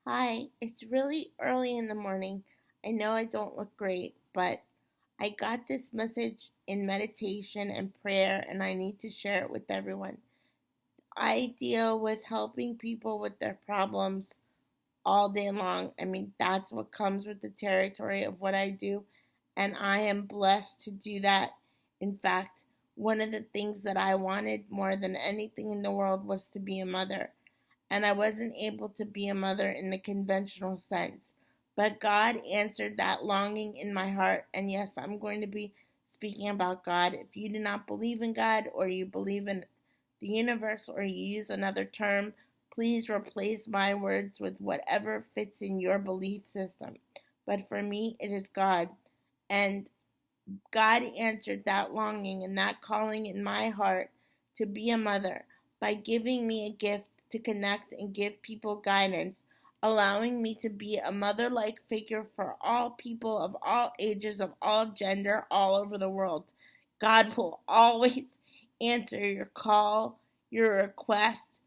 Hi, it's really early in the morning. I know I don't look great, but I got this message in meditation and prayer, and I need to share it with everyone. I deal with helping people with their problems all day long. I mean, that's what comes with the territory of what I do, and I am blessed to do that. In fact, one of the things that I wanted more than anything in the world was to be a mother, and I wasn't able to be a mother in the conventional sense. But God answered that longing in my heart, and yes, I'm going to be speaking about God. If you do not believe in God, or you believe in the universe, or you use another term, please replace my words with whatever fits in your belief system. But for me, it is God. And God answered that longing and that calling in my heart to be a mother by giving me a gift to connect and give people guidance, allowing me to be a mother like figure for all people of all ages, of all gender, all over the world. God will always answer your call, your request,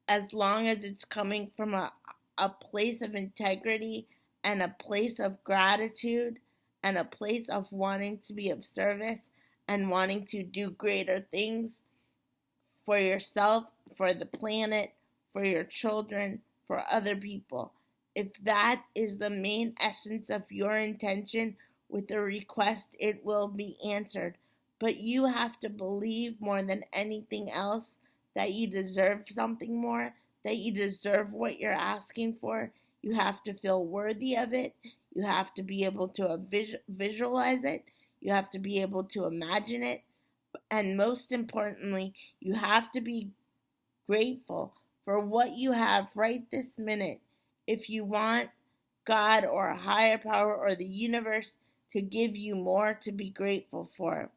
as long as it's coming from a place of integrity and a place of gratitude and a place of wanting to be of service and wanting to do greater things for yourself, for the planet, for your children, for other people. If that is the main essence of your intention with the request, it will be answered. But you have to believe more than anything else that you deserve something more, that you deserve what you're asking for. You have to feel worthy of it. You have to be able to visualize it. You have to be able to imagine it, and most importantly, you have to be grateful for what you have right this minute if you want God or a higher power or the universe to give you more to be grateful for.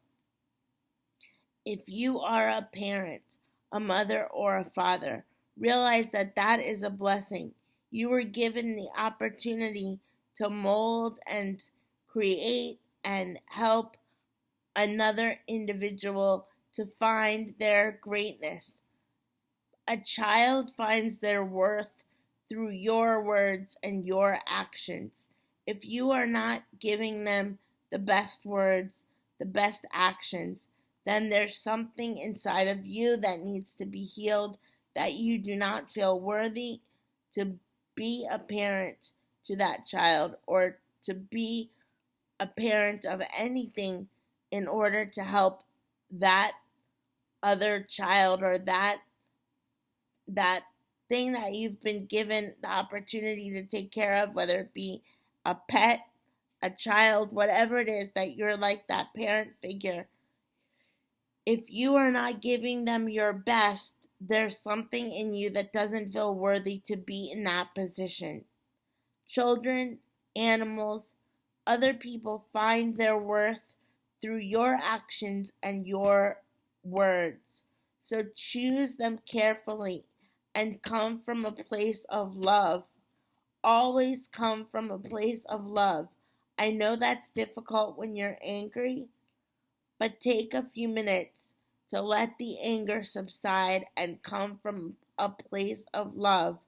If you are a parent, a mother, or a father, realize that that is a blessing. You were given the opportunity to mold and create and help another individual to find their greatness. A child finds their worth through your words and your actions. If you are not giving them the best words, the best actions, then there's something inside of you that needs to be healed, that you do not feel worthy to be a parent to that child or to be a parent of anything in order to help that other child or that thing that you've been given the opportunity to take care of, whether it be a pet, a child, whatever it is, that you're like that parent figure. If you are not giving them your best, there's something in you that doesn't feel worthy to be in that position. Children, animals, other people find their worth through your actions and your words. So choose them carefully and come from a place of love. Always come from a place of love. I know that's difficult when you're angry, but take a few minutes to let the anger subside and come from a place of love.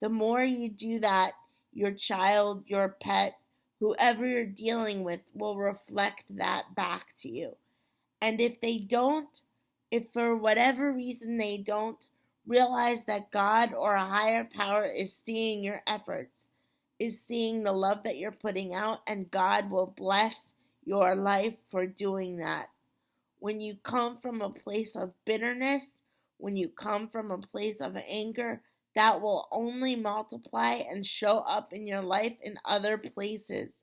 The more you do that, your child, your pet, whoever you're dealing with will reflect that back to you. And if they don't, if for whatever reason they don't, realize that God or a higher power is seeing your efforts, is seeing the love that you're putting out, and God will bless your life for doing that. When you come from a place of bitterness, when you come from a place of anger, that will only multiply and show up in your life in other places.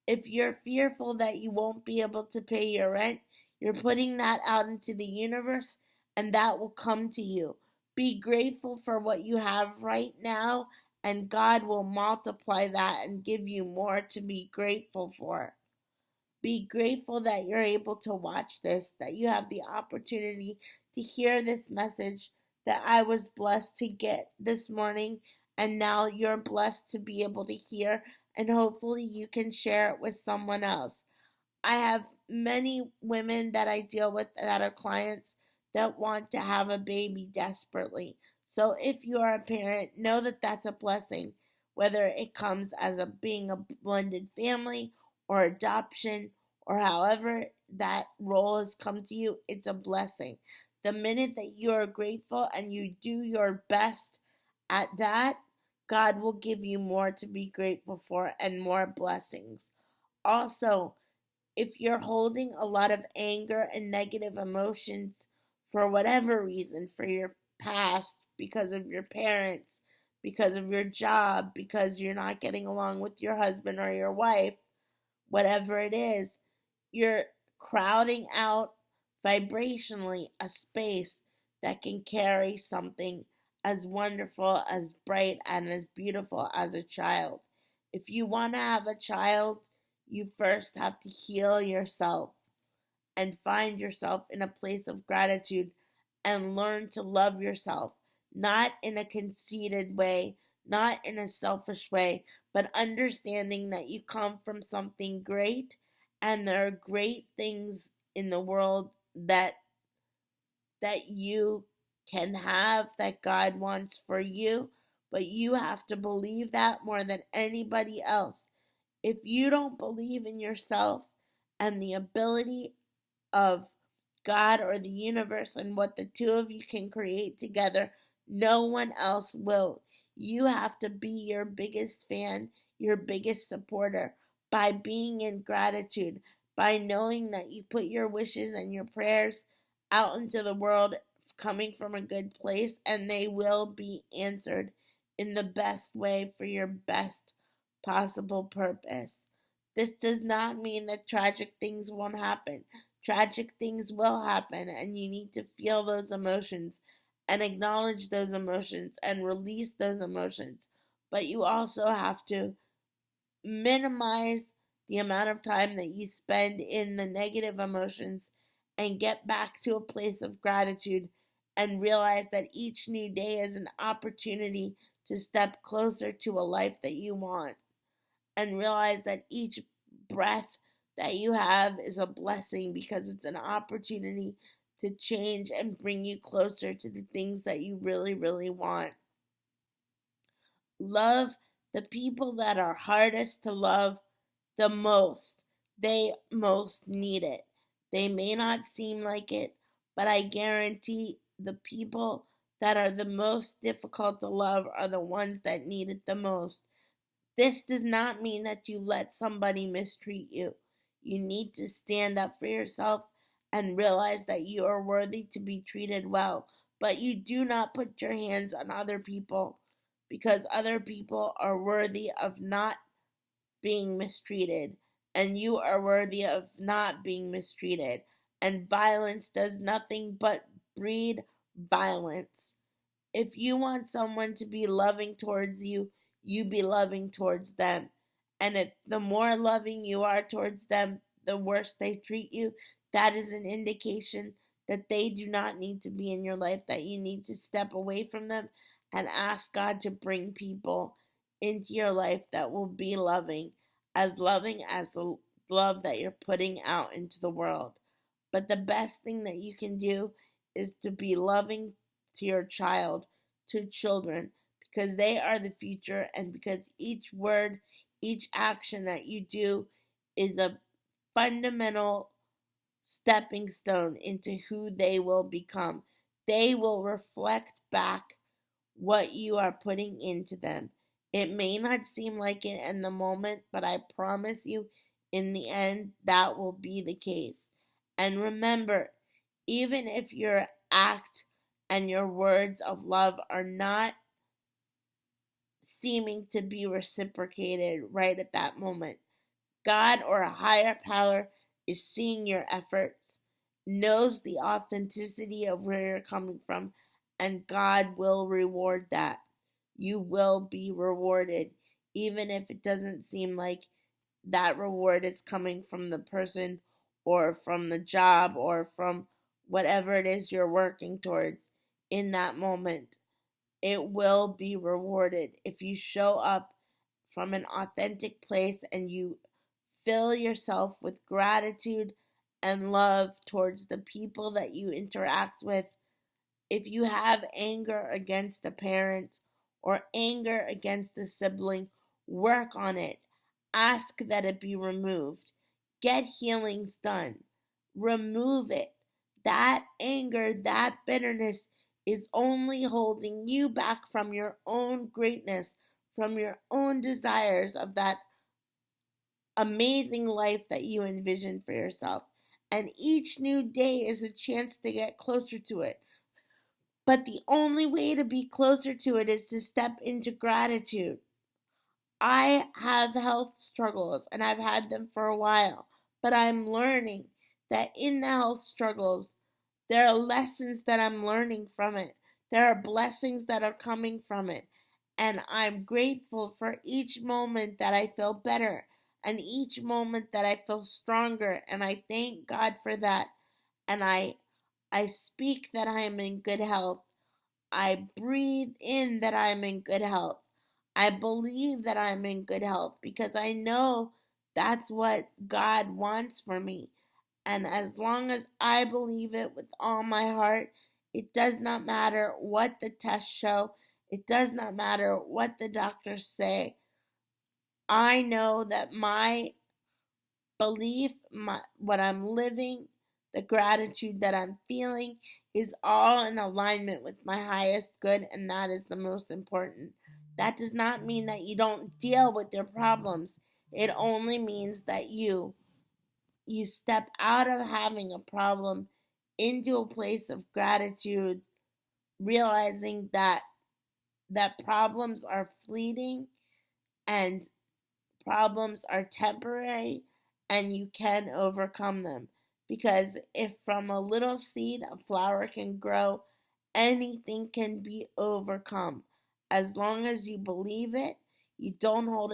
If you're fearful that you won't be able to pay your rent, you're putting that out into the universe and that will come to you. Be grateful for what you have right now, and God will multiply that and give you more to be grateful for. Be grateful that you're able to watch this, that you have the opportunity to hear this message that I was blessed to get this morning, and now you're blessed to be able to hear, and hopefully you can share it with someone else. I have many women that I deal with that are clients that want to have a baby desperately. So if you are a parent, know that that's a blessing. whether it comes as being a blended family or adoption or however that role has come to you, it's a blessing. The minute that you are grateful and you do your best at that, God will give you more to be grateful for and more blessings. Also, if you're holding a lot of anger and negative emotions for whatever reason, for your past, because of your parents, because of your job, because you're not getting along with your husband or your wife, whatever it is, you're crowding out vibrationally a space that can carry something as wonderful, as bright, and as beautiful as a child. If you want to have a child, you first have to heal yourself and find yourself in a place of gratitude and learn to love yourself, not in a conceited way, not in a selfish way, but understanding that you come from something great and there are great things in the world that you can have, that God wants for you, but you have to believe that more than anybody else. If you don't believe in yourself and the ability of God or the universe and what the two of you can create together, no one else will. You have to be your biggest fan, your biggest supporter by being in gratitude, by knowing that you put your wishes and your prayers out into the world coming from a good place and they will be answered in the best way for your best possible purpose. This does not mean that tragic things won't happen. Tragic things will happen, and you need to feel those emotions and acknowledge those emotions and release those emotions. But you also have to minimize the amount of time that you spend in the negative emotions and get back to a place of gratitude and realize that each new day is an opportunity to step closer to a life that you want, and realize that each breath that you have is a blessing because it's an opportunity to change and bring you closer to the things that you really, really want. Love the people that are hardest to love the most. They most need it. They may not seem like it, but I guarantee the people that are the most difficult to love are the ones that need it the most. This does not mean that you let somebody mistreat you. You need to stand up for yourself and realize that you are worthy to be treated well. But you do not put your hands on other people because other people are worthy of not being mistreated, and you are worthy of not being mistreated. And violence does nothing but breed violence. If you want someone to be loving towards you, you be loving towards them. And if the more loving you are towards them, the worse they treat you, that is an indication that they do not need to be in your life, that you need to step away from them and ask God to bring people into your life that will be loving as the love that you're putting out into the world. But the best thing that you can do is to be loving to your child, to children, because they are the future, and because each word, each action that you do is a fundamental stepping stone into who they will become. They will reflect back what you are putting into them. It may not seem like it in the moment, but I promise you, in the end, that will be the case. And remember, even if your act and your words of love are not seeming to be reciprocated right at that moment, God or a higher power is seeing your efforts, knows the authenticity of where you're coming from, and God will reward that. You will be rewarded, even if it doesn't seem like that reward is coming from the person or from the job or from whatever it is you're working towards in that moment. It will be rewarded if you show up from an authentic place and you fill yourself with gratitude and love towards the people that you interact with. If you have anger against a parent or anger against a sibling, work on it. Ask that it be removed. Get healings done. Remove it. That anger, that bitterness is only holding you back from your own greatness, from your own desires of that amazing life that you envision for yourself. And each new day is a chance to get closer to it. But the only way to be closer to it is to step into gratitude. I have health struggles and I've had them for a while, but I'm learning that in the health struggles, there are lessons that I'm learning from it. There are blessings that are coming from it. And I'm grateful for each moment that I feel better and each moment that I feel stronger. And I thank God for that. And I speak that I am in good health. I breathe in that I'm in good health. I believe that I'm in good health because I know that's what God wants for me. And as long as I believe it with all my heart, it does not matter what the tests show. It does not matter what the doctors say. I know that my belief, what I'm living, the gratitude that I'm feeling is all in alignment with my highest good, and that is the most important. That does not mean that you don't deal with your problems. It only means that you step out of having a problem into a place of gratitude, realizing that problems are fleeting and problems are temporary and you can overcome them. Because if from a little seed a flower can grow, anything can be overcome. As long as you believe it, you don't hold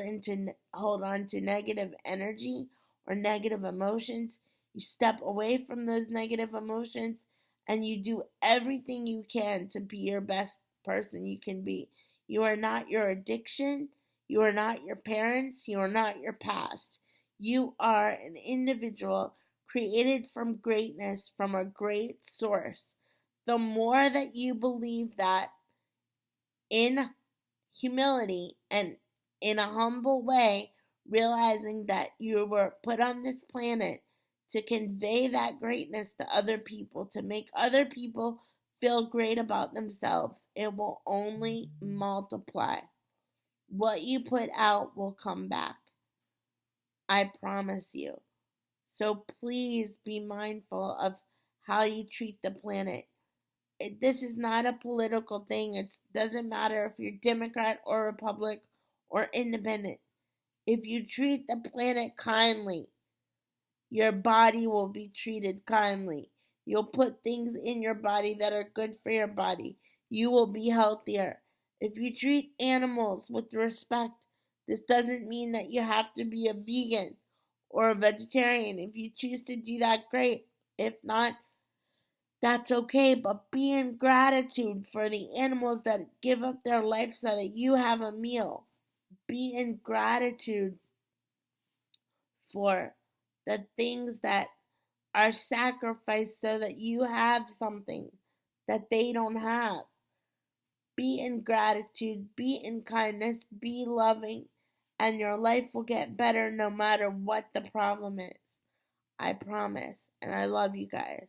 on to negative energy or negative emotions. You step away from those negative emotions and you do everything you can to be your best person you can be. You are not your addiction. You are not your parents. You are not your past. You are an individual created from greatness, from a great source. The more that you believe that in humility and in a humble way, realizing that you were put on this planet to convey that greatness to other people, to make other people feel great about themselves, it will only multiply. What you put out will come back. I promise you. So please be mindful of how you treat the planet. This is not a political thing. It doesn't matter if you're Democrat or Republican or independent. If you treat the planet kindly, your body will be treated kindly. You'll put things in your body that are good for your body. You will be healthier. If you treat animals with respect, this doesn't mean that you have to be a vegan or a vegetarian. If you choose to do that, great. If not, that's okay. But be in gratitude for the animals that give up their life so that you have a meal. Be in gratitude for the things that are sacrificed so that you have something that they don't have. Be in gratitude, be in kindness, be loving, and your life will get better no matter what the problem is. I promise. And I love you guys.